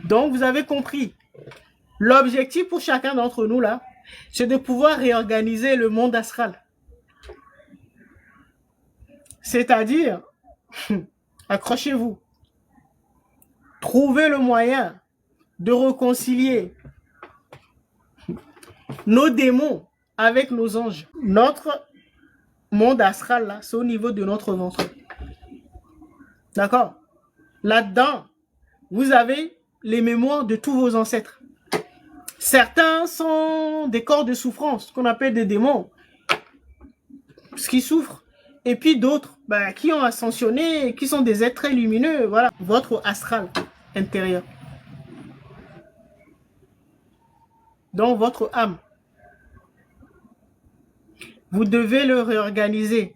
Donc, vous avez compris. L'objectif pour chacun d'entre nous, là, c'est de pouvoir réorganiser le monde astral. C'est-à-dire, accrochez-vous, trouver le moyen de réconcilier nos démons avec nos anges. Notre monde astral, là, c'est au niveau de notre ventre. D'accord? Là-dedans, vous avez les mémoires de tous vos ancêtres. Certains sont des corps de souffrance, qu'on appelle des démons, ce qui souffrent. Et puis d'autres qui ont ascensionné, qui sont des êtres très lumineux. Voilà, votre astral intérieur. Donc votre âme. Vous devez le réorganiser.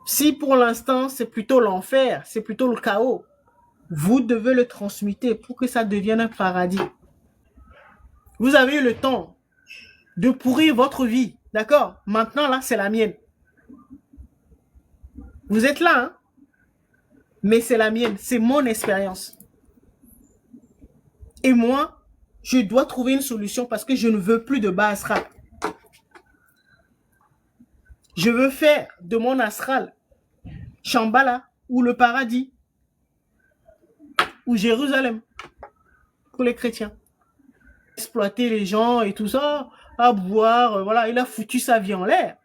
Si pour l'instant c'est plutôt l'enfer, c'est plutôt le chaos, vous devez le transmuter pour que ça devienne un paradis. Vous avez eu le temps de pourrir votre vie, d'accord? Maintenant là, c'est la mienne. Vous êtes là, hein? Mais c'est la mienne, c'est mon expérience. Et moi, je dois trouver une solution parce que je ne veux plus de bas astral. Je veux faire de mon astral Shambhala ou le paradis ou Jérusalem pour les chrétiens. Exploiter les gens et tout ça, à boire, voilà, il a foutu sa vie en l'air.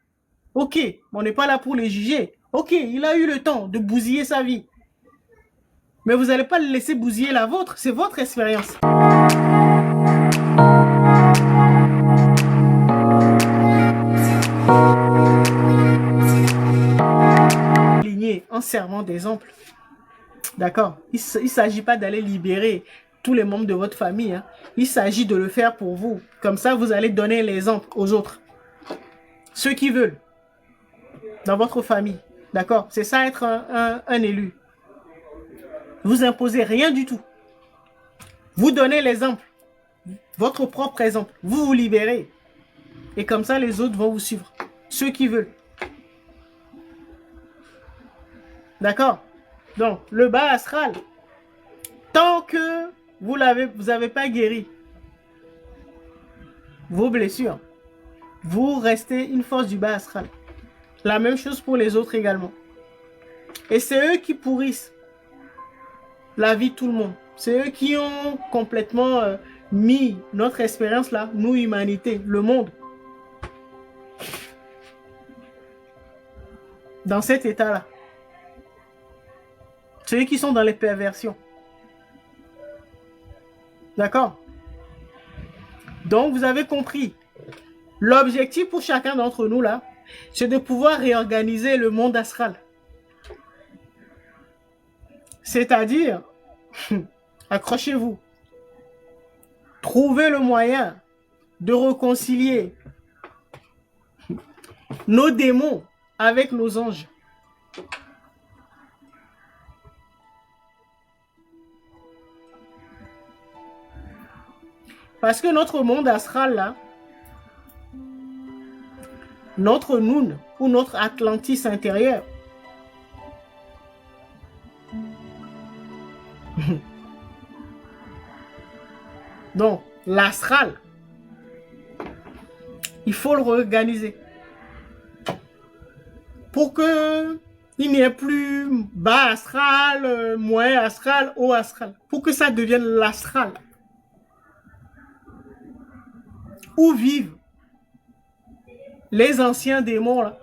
Ok, on n'est pas là pour les juger. Ok, il a eu le temps de bousiller sa vie. Mais vous n'allez pas le laisser bousiller la vôtre, c'est votre expérience. En servant d'exemple. D'accord? Il ne s'agit pas d'aller libérer tous les membres de votre famille. Hein. Il s'agit de le faire pour vous. Comme ça, vous allez donner l'exemple aux autres. Ceux qui veulent. Dans votre famille. D'accord? C'est ça être un élu. Vous imposez rien du tout. Vous donnez l'exemple. Votre propre exemple. Vous vous libérez. Et comme ça, les autres vont vous suivre. Ceux qui veulent. D'accord? Donc, le bas astral, tant que vous n'avez pas guéri vos blessures, vous restez une force du bas astral. La même chose pour les autres également. Et c'est eux qui pourrissent la vie de tout le monde. C'est eux qui ont complètement mis notre expérience là, nous, humanité, le monde, dans cet état-là. Ceux qui sont dans les perversions. D'accord? Donc, vous avez compris. L'objectif pour chacun d'entre nous, là, c'est de pouvoir réorganiser le monde astral. C'est-à-dire, accrochez-vous, trouver le moyen de réconcilier nos démons avec nos anges. Parce que notre monde astral, là, notre Noun ou notre Atlantis intérieur, donc l'astral, il faut le réorganiser pour que il n'y ait plus bas astral, moyen astral, haut astral, pour que ça devienne l'astral. Où vivent les anciens démons, là,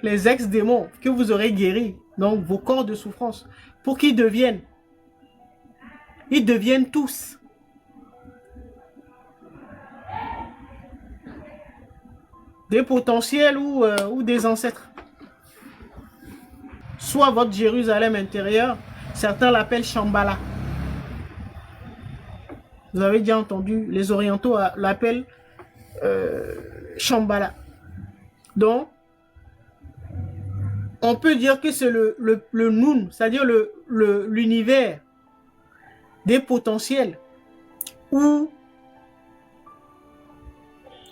les ex-démons que vous aurez guéris, donc vos corps de souffrance, pour qu'ils deviennent, ils deviennent tous des potentiels ou des ancêtres. Soit votre Jérusalem intérieur, certains l'appellent Shambhala. Vous avez déjà entendu, les orientaux l'appellent Shambhala. Donc, on peut dire que c'est le Noun, c'est-à-dire l'univers des potentiels, ou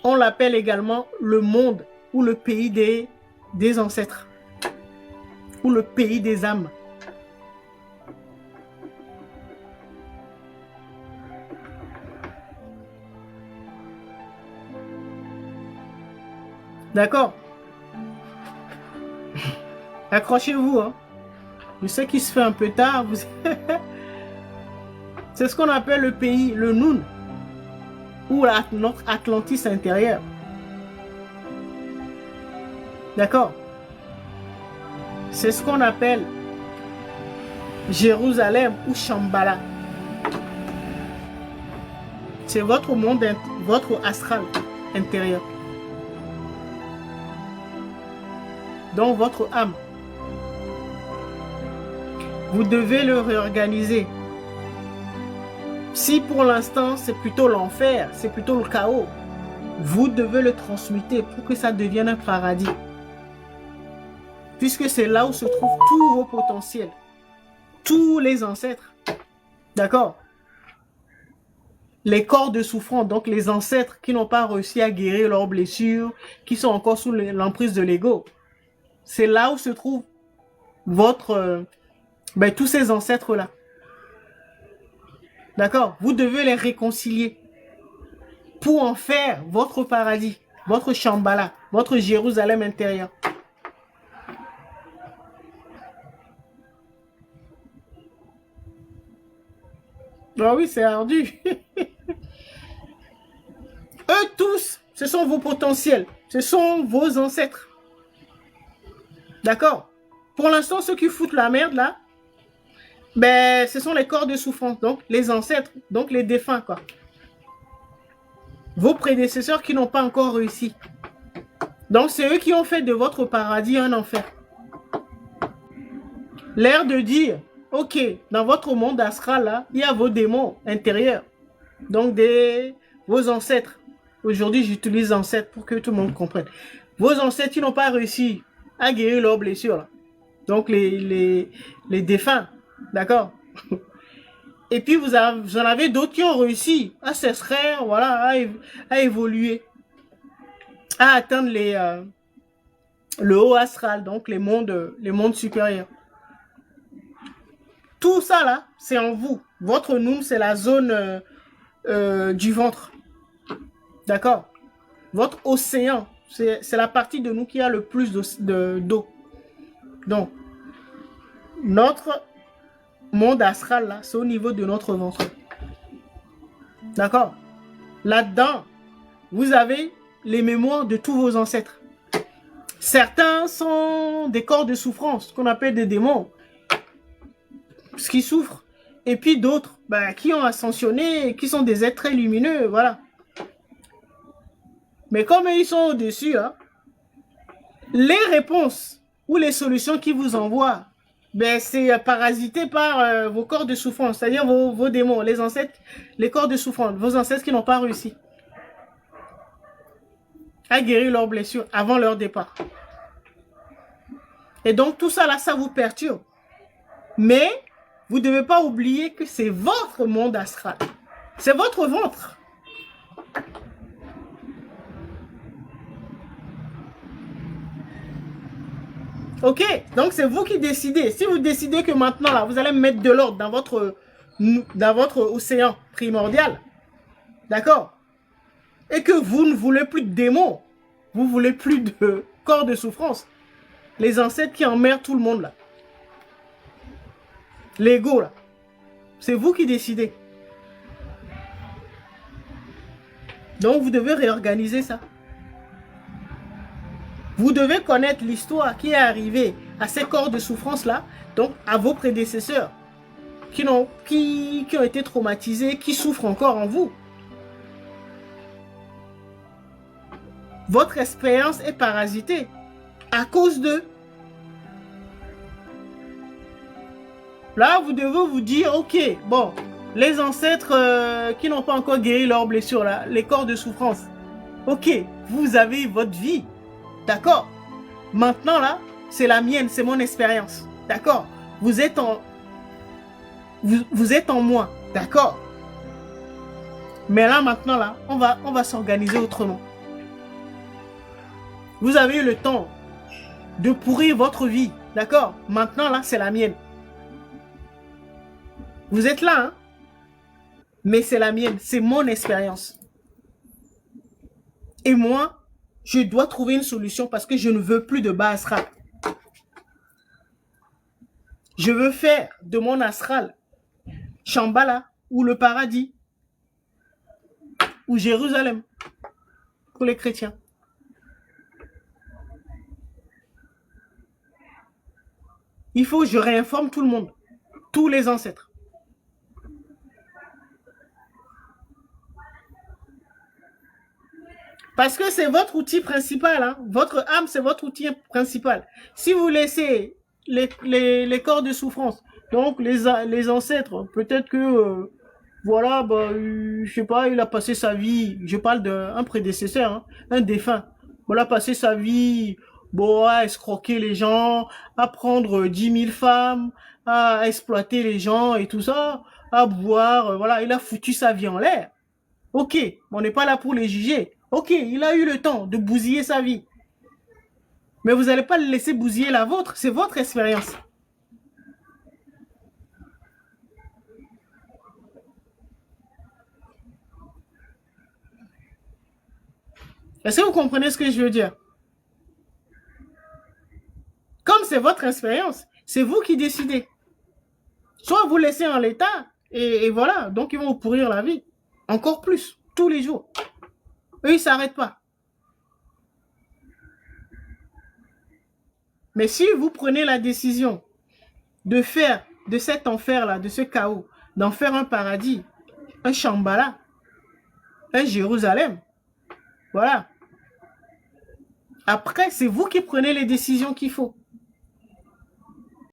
on l'appelle également le monde ou le pays des ancêtres, ou le pays des âmes. D'accord? Accrochez-vous, hein. Je sais qu'il se fait un peu tard. C'est ce qu'on appelle le pays, le Noun, ou notre Atlantis intérieur. D'accord? C'est ce qu'on appelle Jérusalem ou Shambhala. C'est votre monde, votre astral intérieur. Donc votre âme. Vous devez le réorganiser. Si pour l'instant c'est plutôt l'enfer, c'est plutôt le chaos, vous devez le transmuter pour que ça devienne un paradis. Puisque c'est là où se trouvent tous vos potentiels, tous les ancêtres. D'accord? Les corps de souffrance, donc les ancêtres qui n'ont pas réussi à guérir leurs blessures, qui sont encore sous l'emprise de l'ego. C'est là où se trouvent tous ces ancêtres-là. D'accord? Vous devez les réconcilier pour en faire votre paradis, votre Shambhala, votre Jérusalem intérieur. Ah oui, c'est ardu. Eux tous, ce sont vos potentiels, ce sont vos ancêtres. D'accord? Pour l'instant, ceux qui foutent la merde là, ben, ce sont les corps de souffrance, donc les ancêtres, donc les défunts, quoi. Vos prédécesseurs qui n'ont pas encore réussi. Donc, c'est eux qui ont fait de votre paradis un enfer. L'air de dire, ok, dans votre monde astral, là, il y a vos démons intérieurs. Donc, vos ancêtres. Aujourd'hui, j'utilise ancêtres pour que tout le monde comprenne. Vos ancêtres qui n'ont pas réussi à guérir leurs blessures, là. Donc, les défunts. D'accord? Et puis, vous en avez d'autres qui ont réussi à s'extraire, voilà, à évoluer, à atteindre le haut astral, donc les mondes supérieurs. Tout ça, là, c'est en vous. Votre Noum, c'est la zone du ventre. D'accord? Votre océan, c'est la partie de nous qui a le plus d'eau. Donc, notre monde astral, là, c'est au niveau de notre ventre. D'accord? Là-dedans, vous avez les mémoires de tous vos ancêtres. Certains sont des corps de souffrance, qu'on appelle des démons, ce qui souffrent. Et puis d'autres, qui ont ascensionné, qui sont des êtres très lumineux, voilà. Mais comme ils sont au-dessus, hein, les réponses ou les solutions qu'ils vous envoient, c'est parasité par vos corps de souffrance, c'est-à-dire vos démons, les ancêtres, les corps de souffrance, vos ancêtres qui n'ont pas réussi à guérir leurs blessures avant leur départ. Et donc tout ça là, ça vous perturbe. Mais vous ne devez pas oublier que c'est votre monde astral. C'est votre ventre. Ok, donc c'est vous qui décidez. Si vous décidez que maintenant là, vous allez mettre de l'ordre dans votre océan primordial, d'accord? Et que vous ne voulez plus de démons, vous voulez plus de corps de souffrance, les ancêtres qui emmerdent tout le monde là, l'ego là, c'est vous qui décidez. Donc vous devez réorganiser ça. Vous devez connaître l'histoire qui est arrivée à ces corps de souffrance là, donc à vos prédécesseurs qui ont été traumatisés, qui souffrent encore en vous. Votre expérience est parasitée à cause d'eux. Là, vous devez vous dire, ok, bon, les ancêtres qui n'ont pas encore guéri leurs blessures, là, les corps de souffrance, ok, vous avez votre vie, d'accord? Maintenant, là, c'est la mienne, c'est mon expérience, d'accord? Vous êtes en moi, d'accord? Mais là, maintenant, là, on va s'organiser autrement. Vous avez eu le temps de pourrir votre vie, d'accord? Maintenant, là, c'est la mienne. Vous êtes là, hein? Mais c'est la mienne, c'est mon expérience. Et moi, Je dois trouver une solution parce que je ne veux plus de bas astral. Je veux faire de mon astral Shambhala ou le paradis ou Jérusalem pour les chrétiens. Il faut que je réinforme tout le monde, tous les ancêtres. Parce que c'est votre outil principal. Hein. Votre âme, c'est votre outil principal. Si vous laissez les corps de souffrance, donc les ancêtres, peut-être que, voilà, bah, je sais pas, il a passé sa vie, je parle d'un prédécesseur, hein, un défunt. Il a passé sa vie, bon, à escroquer les gens, à prendre 10 000 femmes, à exploiter les gens et tout ça, à boire, voilà, il a foutu sa vie en l'air. Ok, on n'est pas là pour les juger. Ok, il a eu le temps de bousiller sa vie. Mais vous n'allez pas le laisser bousiller la vôtre, c'est votre expérience. Est-ce que vous comprenez ce que je veux dire? Comme c'est votre expérience, c'est vous qui décidez. Soit vous laissez en l'état, et voilà, donc ils vont vous pourrir la vie. Encore plus, tous les jours. Eux, ils ne s'arrêtent pas. Mais si vous prenez la décision de faire de cet enfer-là, de ce chaos, d'en faire un paradis, un Shambhala, un Jérusalem, voilà. Après, c'est vous qui prenez les décisions qu'il faut.